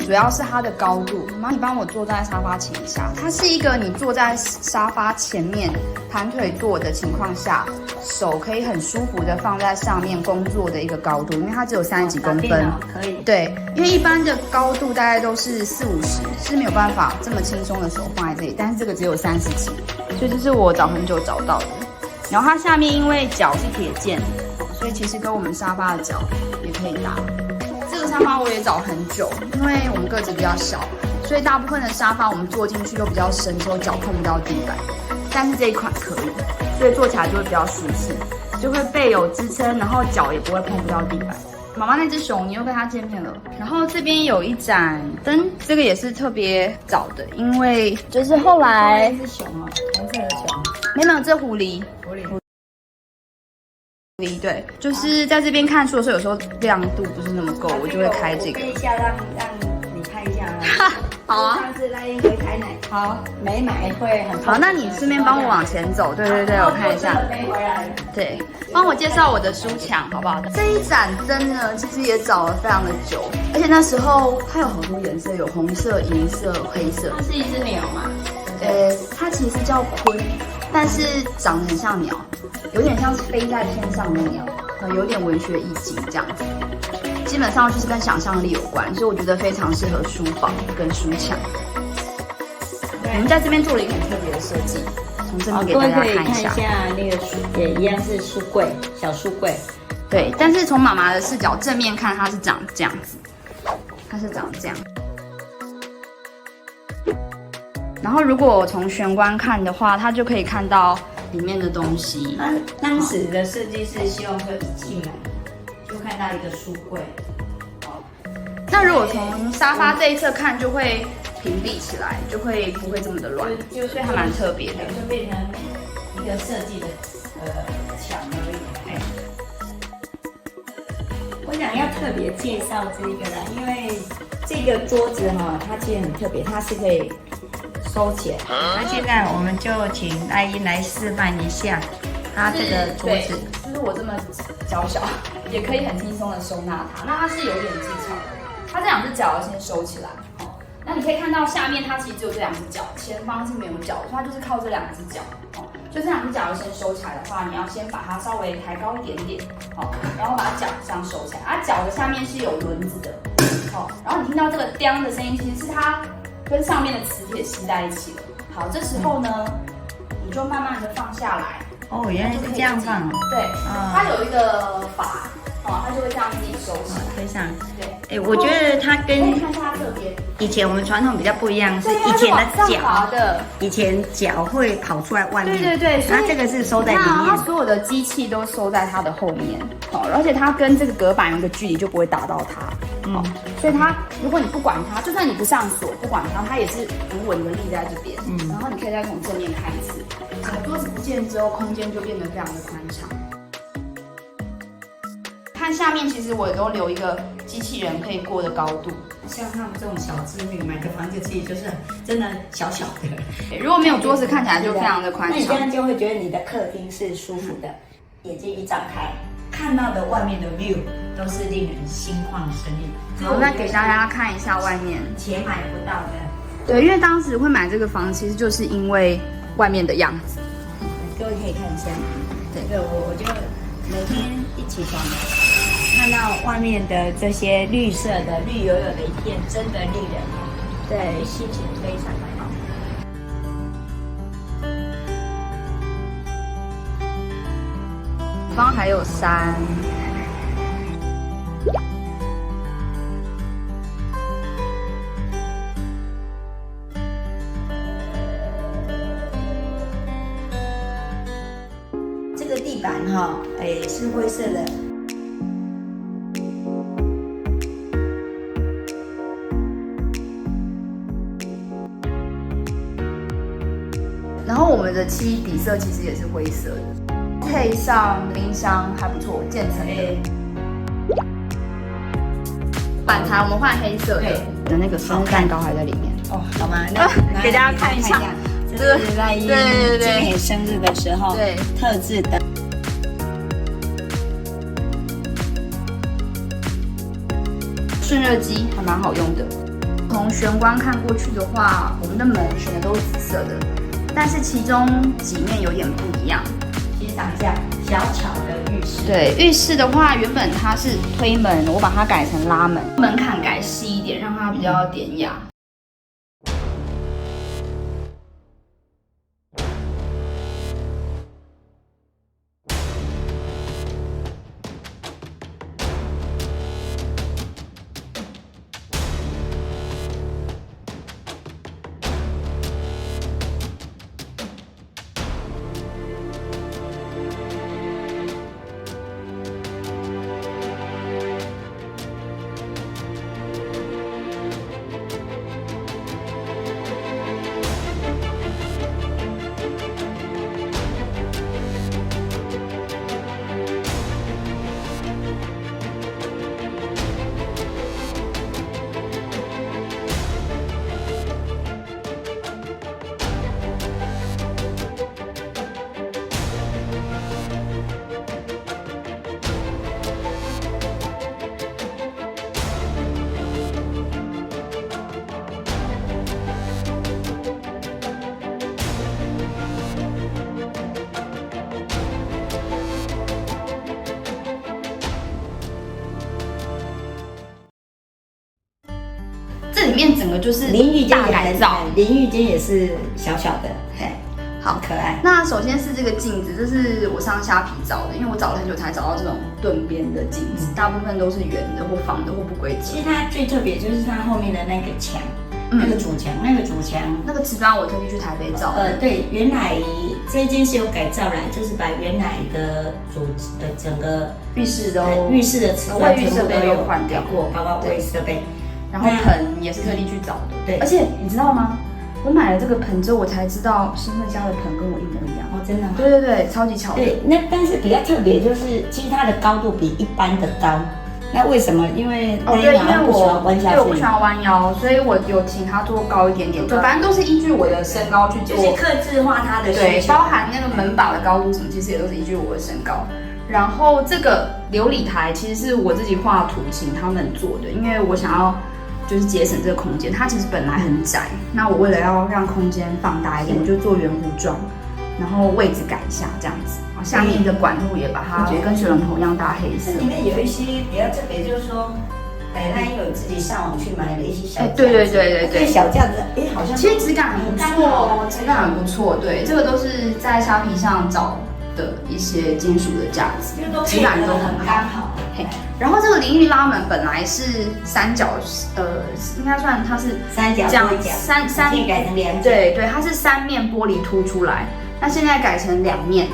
主要是它的高度。妈，你帮我坐在沙发前一下。它是一个你坐在沙发前面盘腿坐的情况下，手可以很舒服的放在上面工作的一个高度，因为它只有30几公分。可以。对，因为一般的高度大概都是40、50，是没有办法这么轻松的手放在这里，但是这个只有30几，所以这是我找很久找到的。然后它下面因为脚是铁件，所以其实跟我们沙发的脚也可以搭。这个沙发我也找很久，因为我们个子比较小，所以大部分的沙发我们坐进去都比较深，之后脚碰不到地板。但是这一款可以，所以坐起来就会比较舒适，就会背有支撑，然后脚也不会碰不到地板。妈妈那只熊，你又跟它见面了。然后这边有一盏灯，这个也是特别找的，因为就是后来是熊哦，红色的熊。没有，这狐狸。对，就是在这边看书的时候，有时候亮度不是那么够，我就会开这个。一下让你看一下。好啊。上次那一回台奶，好没买会很好，那你顺便帮我往前走。对，我看一下。没回来。对，帮我介绍我的书墙好不好？这一盏灯呢，其实也找了非常的久，而且那时候它有好多颜色，有红色、银色、黑色。它是一只鸟嘛？它其实叫鲲，但是长得很像鸟，有点像是飞在天上的鸟，有点文学意境这样子。基本上就是跟想象力有关，所以我觉得非常适合书房跟书墙。我们在这边做了一个很特别的设计，从正面给大家看一下。看一下那个书，也一样是书柜，小书柜。对，但是从妈妈的视角正面看，它是长这样子，它是长这样。然后如果我从玄关看的话，它就可以看到里面的东西。当时的设计是希望说一进来就看到一个书柜。那如果从沙发这一侧看，就会屏蔽起来，就会不会这么的乱，所以还蛮特别的。就变成一个设计的墙而已。我想要特别介绍这个啦，因为这个桌子哈，它其实很特别，它是可以收起来。那现在我们就请赖英来示范一下它这个桌子。就是我这么娇小，也可以很轻松的收纳它。那它是有点技巧的，它这两只脚要先收起来。那你可以看到下面它其实只有这两只脚，前方是没有脚的，它就是靠这两只脚。就这两只脚要先收起来的话，你要先把它稍微抬高一点点，然后把脚这样收起来。它脚的下面是有轮子的，然后你听到这个“叮”的声音，其实是它跟上面的磁铁吸在一起了。好，这时候呢，你就慢慢的放下来。哦，原来是这样放。对，它有一个把，它就会这样自己收起来。推上。对，我觉得它跟看一下它这边。以前我们传统比较不一样，是以前的脚以前脚会跑出来外面。对，它这个是收在里面。它所有的机器都收在它的后面，而且它跟这个隔板有一个距离，就不会打到它。所以它如果你不管它，就算你不上锁，不管它，它也是很稳的立在这边。然后你可以再从正面看一次，整个桌子不见之后，空间就变得非常的宽敞。看下面，其实我都留一个机器人可以过的高度。像他们这种小资女买的房子，其实就是真的小小的。如果没有桌子，看起来就非常的宽敞。那你这样就会觉得你的客厅是舒服的，眼睛一张开，看到的外面的 view 都是令人心旷神怡。好，那给大家看一下外面，钱买不到的。对，因为当时会买这个房，其实就是因为外面的样子。各位可以看一下，这个我就每天一起床看到外面的这些绿色的绿油油的一片，真的令人对心情非常的好。方还有山。这个地板哈，是灰色的。然后我们的漆底色其实也是灰色的，配上冰箱还不错，渐层的。板材我们换黑色的，那个生日蛋糕还在里面。哦，好吗？那给大家看一下，这是赖英今年生日的时候特制的。顺热机还蛮好用的。从玄关看过去的话，我们的门选的都是紫色的，但是其中几面有点不一样。欣赏一下小巧的浴室。对，浴室的话，原本它是推门，我把它改成拉门，门槛改细一点，让它比较典雅。这里面整个就是淋浴间大改造，淋浴间也是小小的，对，好可爱。那首先是这个镜子，这是我上虾皮找的，因为我找了很久才找到这种盾边的镜子，大部分都是圆的或方的或不规则。其实它最特别就是它后面的那个墙，那个主墙，那个瓷砖我特地去台北找。对，原来这一间是有改造来，就是把原来的整个浴室的瓷砖卫浴设备都有换掉过，包括卫浴设备。然后盆也是特地去找的，对，而且你知道吗？我买了这个盆之后，我才知道兴奋家的盆跟我一模一样。哦，真的吗？对对对，超级巧的。对，那但是比较特别就是，其实它的高度比一般的高。那为什么？因为对，因为我不喜欢弯腰，所以我有请他做高一点点。对，反正都是依据我的身高去做，就是客制化它的需求。对，包含那个门把的高度什么，其实也都是依据我的身高。然后这个琉璃台其实是我自己画图请他们做的，因为我想要就是节省这个空间。它其实本来很窄，那我为了要让空间放大一点，我就做圆弧状，然后位置改一下这样子。下面的管路也把它跟水龙头一样搭黑色。里面有一些比较特别，就是说，那因为我自己上网去买了一些小架子，对，小架子，好像其实质感很不错哦，质感很不错。对，这个都是在虾皮上找的一些金属的架子，质感都很好。然后这个淋浴拉门本来是三角，应该算它是三角，三面改成两角，对，它是三面玻璃凸出来，那现在改成两面。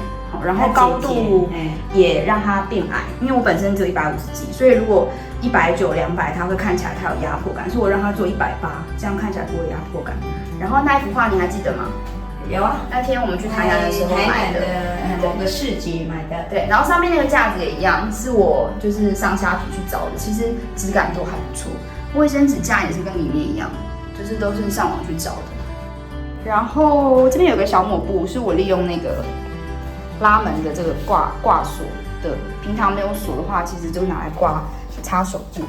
然后高度也让它变矮，因为我本身只有150几，所以如果190、200，它会看起来它有压迫感，所以我让它做180，这样看起来不会有压迫感。然后那一幅画你还记得吗？有啊，那天我们去台南的时候买的，某个市集买的。对，然后上面那个架子也一样，是我就是上虾皮去找的，其实质感都还不错。卫生纸架也是跟里面一样，就是都是上网去找的。然后这边有个小抹布，是我利用那个拉门的这个挂锁的，平常没有锁的话，其实就拿来挂插手布。